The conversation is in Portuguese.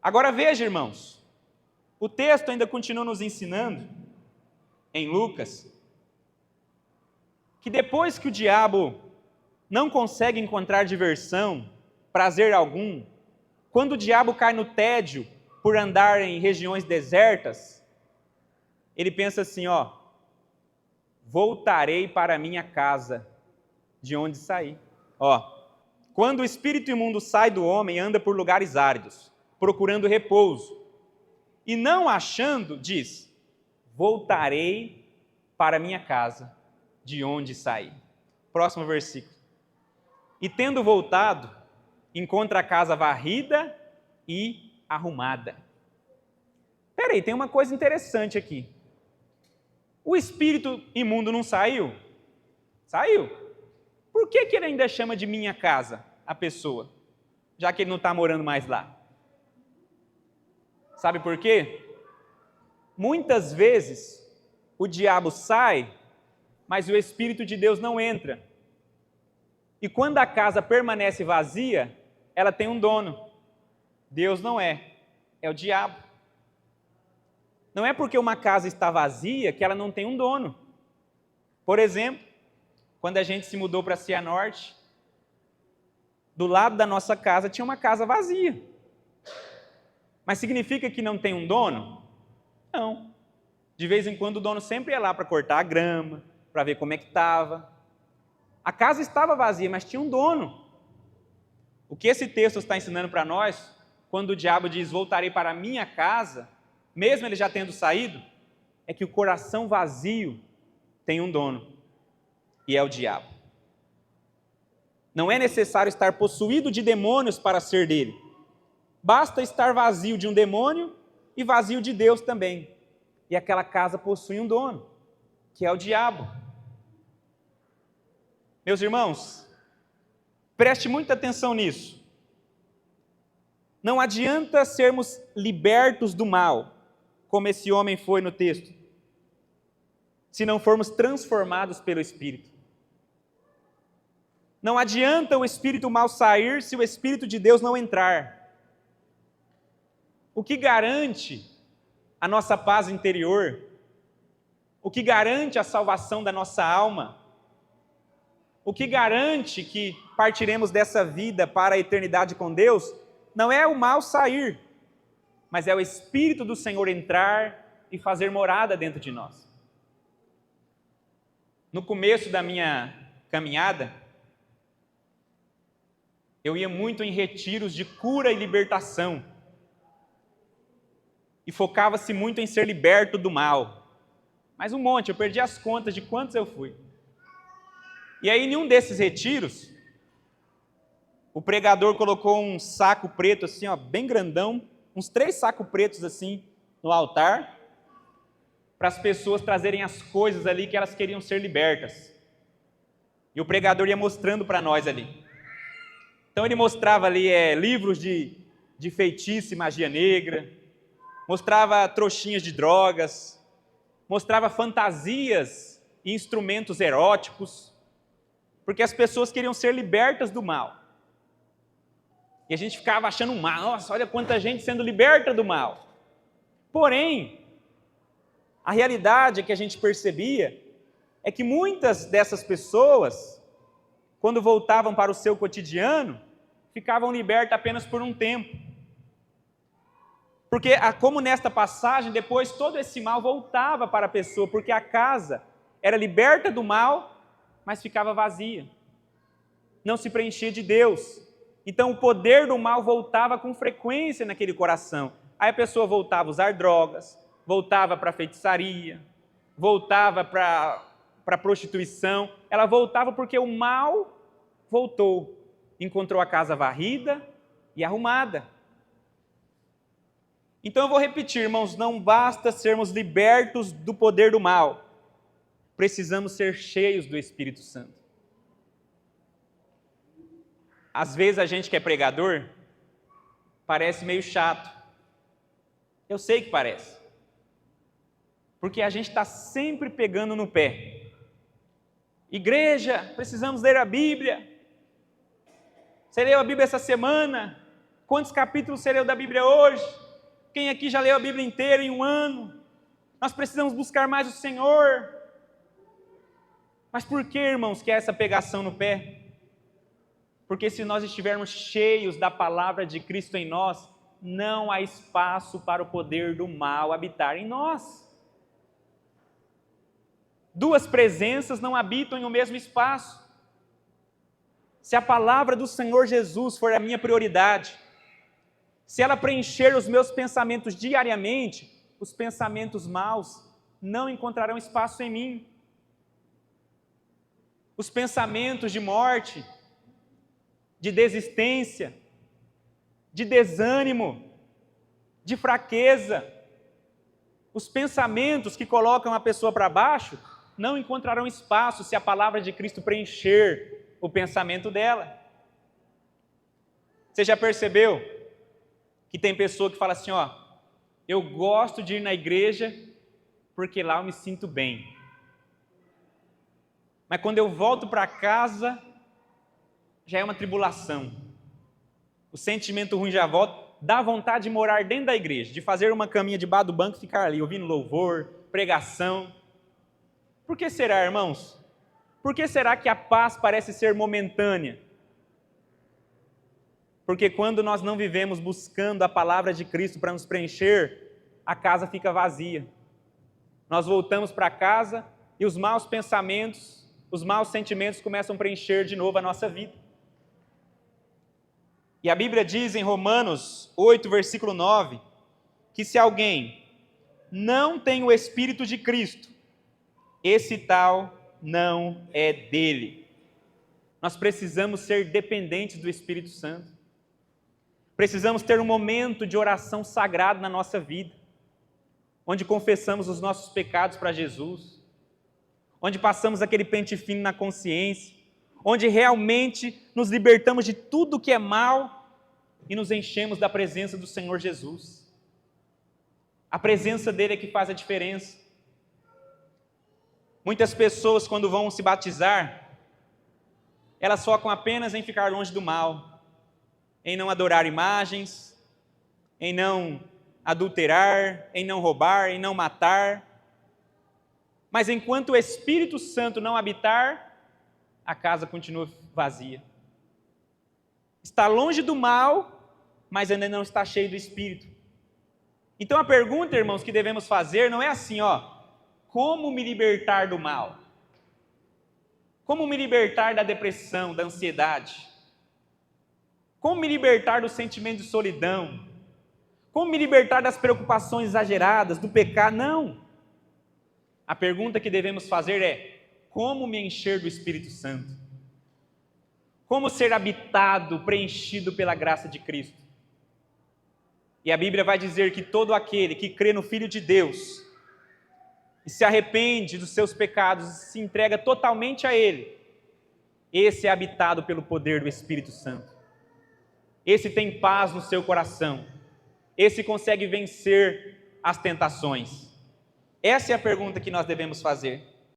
Agora veja, irmãos, o texto ainda continua nos ensinando, em Lucas, que depois que o diabo não consegue encontrar diversão, prazer algum, quando o diabo cai no tédio por andar em regiões desertas, ele pensa assim, voltarei para a minha casa, de onde saí. Quando o espírito imundo sai do homem, anda por lugares áridos, procurando repouso, e não achando, diz, voltarei para a minha casa, de onde saí. Próximo versículo. E tendo voltado, encontra a casa varrida e arrumada. Peraí, tem uma coisa interessante aqui. O espírito imundo não saiu? Saiu. Por que ele ainda chama de minha casa a pessoa? Já que ele não está morando mais lá. Sabe por quê? Muitas vezes o diabo sai, mas o Espírito de Deus não entra. E quando a casa permanece vazia, ela tem um dono. Deus não é o diabo. Não é porque uma casa está vazia que ela não tem um dono. Por exemplo, quando a gente se mudou para Cianorte, do lado da nossa casa tinha uma casa vazia. Mas significa que não tem um dono? Não. De vez em quando o dono sempre ia lá para cortar a grama, para ver como é que estava. A casa estava vazia, mas tinha um dono. O que esse texto está ensinando para nós, quando o diabo diz, voltarei para a minha casa, mesmo ele já tendo saído, é que o coração vazio tem um dono, e é o diabo. Não é necessário estar possuído de demônios para ser dele. Basta estar vazio de um demônio e vazio de Deus também. E aquela casa possui um dono, que é o diabo. Meus irmãos, preste muita atenção nisso. Não adianta sermos libertos do mal, como esse homem foi no texto, se não formos transformados pelo Espírito. Não adianta o espírito mal sair se o Espírito de Deus não entrar. O que garante a nossa paz interior, o que garante a salvação da nossa alma, o que garante que partiremos dessa vida para a eternidade com Deus, não é o mal sair, mas é o Espírito do Senhor entrar e fazer morada dentro de nós. No começo da minha caminhada, eu ia muito em retiros de cura e libertação, e focava-se muito em ser liberto do mal. Mas um monte, eu perdi as contas de quantos eu fui. E aí, em um desses retiros, o pregador colocou um saco preto assim, bem grandão, uns 3 sacos pretos assim, no altar, para as pessoas trazerem as coisas ali que elas queriam ser libertas. E o pregador ia mostrando para nós ali. Então ele mostrava ali livros de feitiço e magia negra, mostrava trouxinhas de drogas, mostrava fantasias e instrumentos eróticos, porque as pessoas queriam ser libertas do mal. E a gente ficava achando mal, nossa, olha quanta gente sendo liberta do mal. Porém, a realidade que a gente percebia é que muitas dessas pessoas, quando voltavam para o seu cotidiano, ficavam libertas apenas por um tempo. Porque, como nesta passagem, depois todo esse mal voltava para a pessoa, porque a casa era liberta do mal, mas ficava vazia. Não se preenchia de Deus. Então o poder do mal voltava com frequência naquele coração. Aí a pessoa voltava a usar drogas, voltava para a feitiçaria, voltava para a prostituição. Ela voltava porque o mal voltou. Encontrou a casa varrida e arrumada. Então eu vou repetir, irmãos, não basta sermos libertos do poder do mal. Precisamos ser cheios do Espírito Santo. Às vezes a gente que é pregador, parece meio chato. Eu sei que parece. Porque a gente está sempre pegando no pé. Igreja, precisamos ler a Bíblia. Você leu a Bíblia essa semana? Quantos capítulos você leu da Bíblia hoje? Quem aqui já leu a Bíblia inteira em um ano? Nós precisamos buscar mais o Senhor. Mas por que, irmãos, que é essa pegação no pé? Porque se nós estivermos cheios da palavra de Cristo em nós, não há espaço para o poder do mal habitar em nós. Duas presenças não habitam em um mesmo espaço. Se a palavra do Senhor Jesus for a minha prioridade, se ela preencher os meus pensamentos diariamente, os pensamentos maus não encontrarão espaço em mim. Os pensamentos de morte, de desistência, de desânimo, de fraqueza, os pensamentos que colocam a pessoa para baixo, não encontrarão espaço se a palavra de Cristo preencher o pensamento dela. Você já percebeu que tem pessoa que fala assim, eu gosto de ir na igreja porque lá eu me sinto bem. Mas quando eu volto para casa, já é uma tribulação. O sentimento ruim já volta, dá vontade de morar dentro da igreja, de fazer uma caminha debaixo do banco e ficar ali, ouvindo louvor, pregação. Por que será, irmãos? Por que será que a paz parece ser momentânea? Porque quando nós não vivemos buscando a palavra de Cristo para nos preencher, a casa fica vazia. Nós voltamos para casa e os maus pensamentos, os maus sentimentos começam a preencher de novo a nossa vida. E a Bíblia diz em Romanos 8, versículo 9, que se alguém não tem o Espírito de Cristo, esse tal não é dele. Nós precisamos ser dependentes do Espírito Santo. Precisamos ter um momento de oração sagrado na nossa vida, onde confessamos os nossos pecados para Jesus, onde passamos aquele pente fino na consciência, onde realmente nos libertamos de tudo que é mal e nos enchemos da presença do Senhor Jesus. A presença dele é que faz a diferença. Muitas pessoas, quando vão se batizar, elas focam apenas em ficar longe do mal, em não adorar imagens, em não adulterar, em não roubar, em não matar. Mas enquanto o Espírito Santo não habitar, a casa continua vazia. Está longe do mal, mas ainda não está cheio do Espírito. Então a pergunta, irmãos, que devemos fazer não é assim, como me libertar do mal? Como me libertar da depressão, da ansiedade? Como me libertar do sentimento de solidão? Como me libertar das preocupações exageradas, do pecado? Não. A pergunta que devemos fazer é, como me encher do Espírito Santo? Como ser habitado, preenchido pela graça de Cristo? E a Bíblia vai dizer que todo aquele que crê no Filho de Deus e se arrepende dos seus pecados e se entrega totalmente a Ele, esse é habitado pelo poder do Espírito Santo. Esse tem paz no seu coração. Esse consegue vencer as tentações. Essa é a pergunta que nós devemos fazer.